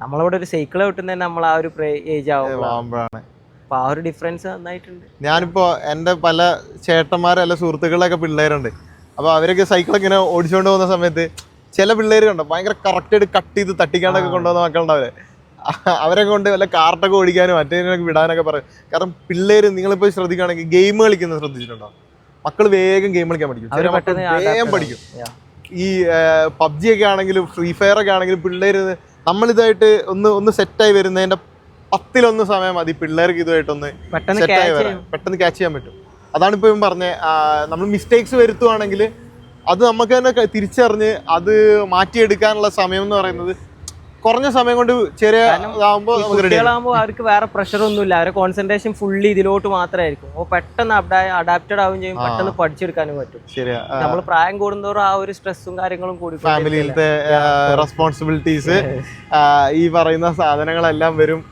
നമ്മളവിടെ ഒരു സൈക്കിൾ കിട്ടുന്നതന്നെ നമ്മൾ ആ ഒരു ഏജ് ആവുമ്പോഴാണ്. അപ്പൊ ആ ഒരു ഡിഫറൻസ് നന്നായിട്ടുണ്ട്. ഞാനിപ്പോ എന്റെ പല ചേട്ടന്മാരല്ല സുഹൃത്തുക്കളൊക്കെ പിള്ളേരുണ്ട്. അപ്പൊ അവരൊക്കെ സൈക്കിളൊക്കെ ഇങ്ങനെ ഓടിച്ചുകൊണ്ട് പോകുന്ന സമയത്ത് ചില പിള്ളേര് കണ്ടോ ഭയങ്കര കറക്റ്റായിട്ട് കട്ട് ചെയ്ത് തട്ടിക്കാണ്ടൊക്കെ കൊണ്ടുപോകുന്ന മക്കളുണ്ടാവില്ലേ, അവരെ കൊണ്ട് വല്ല കാർട്ടൊക്കെ ഓടിക്കാനും മറ്റേതിനൊക്കെ വിടാനൊക്കെ പറയും. കാരണം പിള്ളേര് നിങ്ങളിപ്പോൾ ശ്രദ്ധിക്കുകയാണെങ്കിൽ ഗെയിം കളിക്കുന്നത് ശ്രദ്ധിച്ചിട്ടുണ്ടോ? മക്കൾ വേഗം ഗെയിം കളിക്കാൻ പഠിക്കും, വേഗം പഠിക്കും. ഈ PUBG ഒക്കെ ആണെങ്കിലും ഫ്രീ ഫയർ ഒക്കെ ആണെങ്കിലും പിള്ളേര് നമ്മളിതായിട്ട് ഒന്ന് സെറ്റായി വരുന്നതിന്റെ 10 സമയം മതി പിള്ളേർക്ക് ഇതുമായിട്ടൊന്ന് സെറ്റായി വരാൻ, പെട്ടെന്ന് ക്യാച്ച് ചെയ്യാൻ പറ്റും. അതാണ് ഇപ്പൊ പറഞ്ഞ നമ്മൾ മിസ്റ്റേക്സ് വരുത്തുവാണെങ്കിൽ അത് നമുക്ക് തന്നെ തിരിച്ചറിഞ്ഞ് അത് മാറ്റിയെടുക്കാനുള്ള സമയം എന്ന് പറയുന്നത് കുറഞ്ഞ സമയം കൊണ്ട് ചെറിയ കുട്ടികളാകുമ്പോൾ അവർക്ക് വേറെ പ്രഷർ ഒന്നുമില്ല, അവരുടെ കോൺസെൻട്രേഷൻ ഫുള്ളി ഇതിലോട്ട് മാത്രമായിരിക്കും. അപ്പോൾ പെട്ടെന്ന് അഡാപ്റ്റഡ് ആവുകയും ചെയ്യും, പെട്ടെന്ന് പഠിച്ചെടുക്കാനും പറ്റും. ശരിയാ, നമ്മൾ പ്രായം കൂടുന്നതോറും ആ ഒരു സ്ട്രെസ്സും കാര്യങ്ങളും കൂടി, ഫാമിലിയിലത്തെ റെസ്പോൺസിബിലിറ്റീസ്, ഈ പറയുന്ന സാധനങ്ങളെല്ലാം വരും.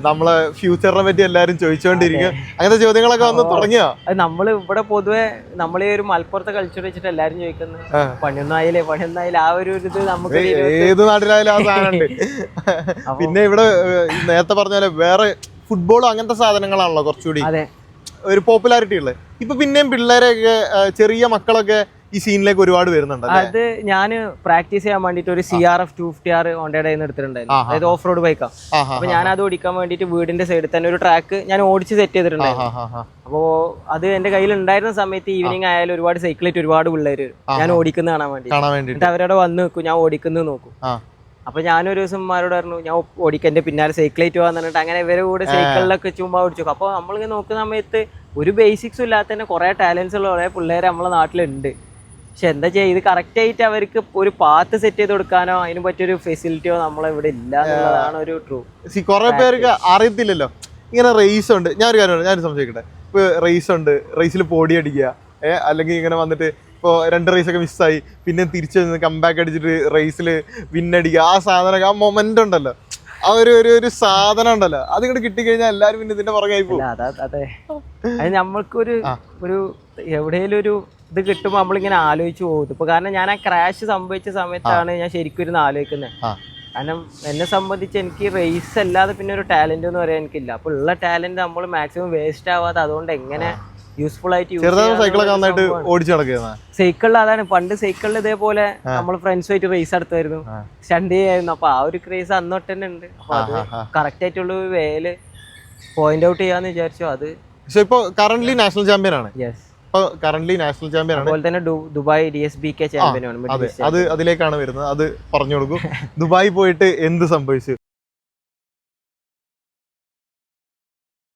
നമ്മളെ ഫ്യൂച്ചറിനെ പറ്റി എല്ലാരും ചോദിച്ചുകൊണ്ടിരിക്കും. അങ്ങനത്തെ ചോദ്യങ്ങളൊക്കെ വന്ന് തുടങ്ങിയോ? നമ്മൾ ഇവിടെ പൊതുവെ നമ്മളീ ഒരു മലപ്പുറത്തെ കൾച്ചർ വെച്ചിട്ട് എല്ലാരും ചോദിക്കുന്നത് പണിയൊന്നും ആയില്ലേ ആ ഒരു ഇത് നമുക്ക് ഏത് നാട്ടിലായാലും ആ സാധനമുണ്ട്. പിന്നെ ഇവിടെ നേരത്തെ പറഞ്ഞാല് വേറെ ഫുട്ബോൾ അങ്ങനത്തെ സാധനങ്ങളാണല്ലോ കുറച്ചുകൂടി ഒരു പോപ്പുലാരിറ്റി ഉള്ളത്. ഇപ്പൊ പിന്നെയും പിള്ളേരൊക്കെ ചെറിയ മക്കളൊക്കെ ഈ സീനിലേക്ക് ഒരുപാട് വരുന്നുണ്ട്. അത് ഞാൻ പ്രാക്ടീസ് ചെയ്യാൻ വേണ്ടിട്ട് ഒരു CRF 250R ഹോണ്ടയുടെ എടുത്തിട്ടുണ്ടായിരുന്നു. അതായത് ഓഫ് റോഡ് ബൈക്കാ. അപ്പൊ ഞാൻ അത് ഓടിക്കാൻ വേണ്ടിട്ട് വീടിന്റെ സൈഡിൽ തന്നെ ഒരു ട്രാക്ക് ഞാൻ ഓടിച്ച് സെറ്റ് ചെയ്തിട്ടുണ്ടായിരുന്നു. അപ്പോ അത് എന്റെ കയ്യിൽ ഉണ്ടായിരുന്ന സമയത്ത് ഈവനിങ് ആയാലും ഒരുപാട് സൈക്കിളായിട്ട് ഒരുപാട് പിള്ളേര് ഞാൻ ഓടിക്കുന്ന കാണാൻ വേണ്ടി. എന്നിട്ട് അവരവിടെ വന്ന് നിൽക്കും, ഞാൻ ഓടിക്കുന്നത് നോക്കും. അപ്പൊ ഞാനൊരു ദിവസം ഉമ്മാരോട് പറഞ്ഞു ഞാൻ ഓടിക്കന്റെ പിന്നാലെ സൈക്കിളേറ്റ് പോകാന്ന് പറഞ്ഞിട്ട് അങ്ങനെ ഇവരെ കൂടെ സൈക്കിളിലൊക്കെ ചുമ്മാ ഓടിച്ചു. അപ്പൊ നമ്മളിങ്ങനെ നോക്കുന്ന സമയത്ത് ഒരു ബേസിക്സും ഇല്ലാത്ത തന്നെ കുറെ ടാലൻസ് ഉള്ള കുറെ പിള്ളേർ നമ്മളെ നാട്ടിലുണ്ട്. പക്ഷെ എന്താ ചെയ്യുക, ഇത് കറക്റ്റ് ആയിട്ട് അവർക്ക് ഒരു പാത്ത് സെറ്റ് ചെയ്ത് കൊടുക്കാനോ അതിന് പറ്റിയൊരു ഫെസിലിറ്റിയോ നമ്മളെ ഇവിടെ ഇല്ല എന്നുള്ളതാണ് ഒരു ട്രൂ. കുറെ പേർക്ക് അറിയത്തില്ലല്ലോ ഇങ്ങനെ റേസ് ഉണ്ട്. ഞാനൊരു കാര്യം ഞാനൊരു സംശയിക്കട്ടെ, ഇപ്പൊ റേസ് ഉണ്ട്, റേസിൽ പോടി അടിക്കുക, അല്ലെങ്കിൽ ഇങ്ങനെ വന്നിട്ട് ഇപ്പോൾ 2 റേസൊക്കെ മിസ്സായി പിന്നെ തിരിച്ചു വന്ന് കംബാക്ക് അടിച്ചിട്ട് റേസിൽ വിന്നടിക്കുക, ആ സാധനം, ആ മൊമെന്റ് ഉണ്ടല്ലോ, ആ ഒരു സാധനം ഉണ്ടല്ലോ, അതിങ്ങോട്ട് കിട്ടിക്കഴിഞ്ഞാൽ എല്ലാവരും പിന്നെ ഇതിന്റെ പുറകെ പോകും. അതെ, അത് നമ്മൾക്കൊരു എവിടെയെങ്കിലും ഒരു ഇത് കിട്ടുമ്പോൾ നമ്മളിങ്ങനെ ആലോചിച്ച് പോകും. ഇപ്പൊ കാരണം ഞാൻ ആ ക്രാഷ് സംഭവിച്ച സമയത്താണ് ഞാൻ ശരിക്കും ഇരുന്ന് ആലോചിക്കുന്നത്. കാരണം എന്നെ സംബന്ധിച്ച് എനിക്ക് റേസ് അല്ലാതെ പിന്നെ ഒരു ടാലന്റ് എന്ന് പറയാൻ എനിക്കില്ല. അപ്പൊ ഉള്ള ടാലന്റ് നമ്മൾ മാക്സിമം വേസ്റ്റ് ആവാതെ അതുകൊണ്ട് എങ്ങനെ യൂസ്ഫുൾ ആയിട്ട് സൈക്കിളിൽ അതാണ് പണ്ട് സൈക്കിളിൽ ഇതേപോലെ നമ്മൾ ഫ്രണ്ട്സുമായിട്ട് റേസ് നടത്തുമായിരുന്നു, സ്റ്റണ്ട് ചെയ്യായിരുന്നു. അപ്പൊ ആ ഒരു ക്രേസ് അന്നോട്ട് തന്നെ ഉണ്ട്. അപ്പൊ അത് കറക്റ്റ് ആയിട്ടുള്ള ഒരു വേല് പോയിന്റ് ഔട്ട് ചെയ്യാന്ന് വിചാരിച്ചു. അത് ഇപ്പൊ കറന്റ്ലി നാഷണൽ ചാമ്പ്യൻ ആണ്. യെസ്, നാഷണൽ ചാമ്പ്യൻ ആണ്. അതുപോലെ തന്നെ ദുബായ് DSBK ചാമ്പ്യൻ ആണ്. അത് അതിലേക്കാണ് വരുന്നത്. അത് പറഞ്ഞു കൊടുക്കും. ദുബായ് പോയിട്ട് എന്ത് സംഭവിച്ചു?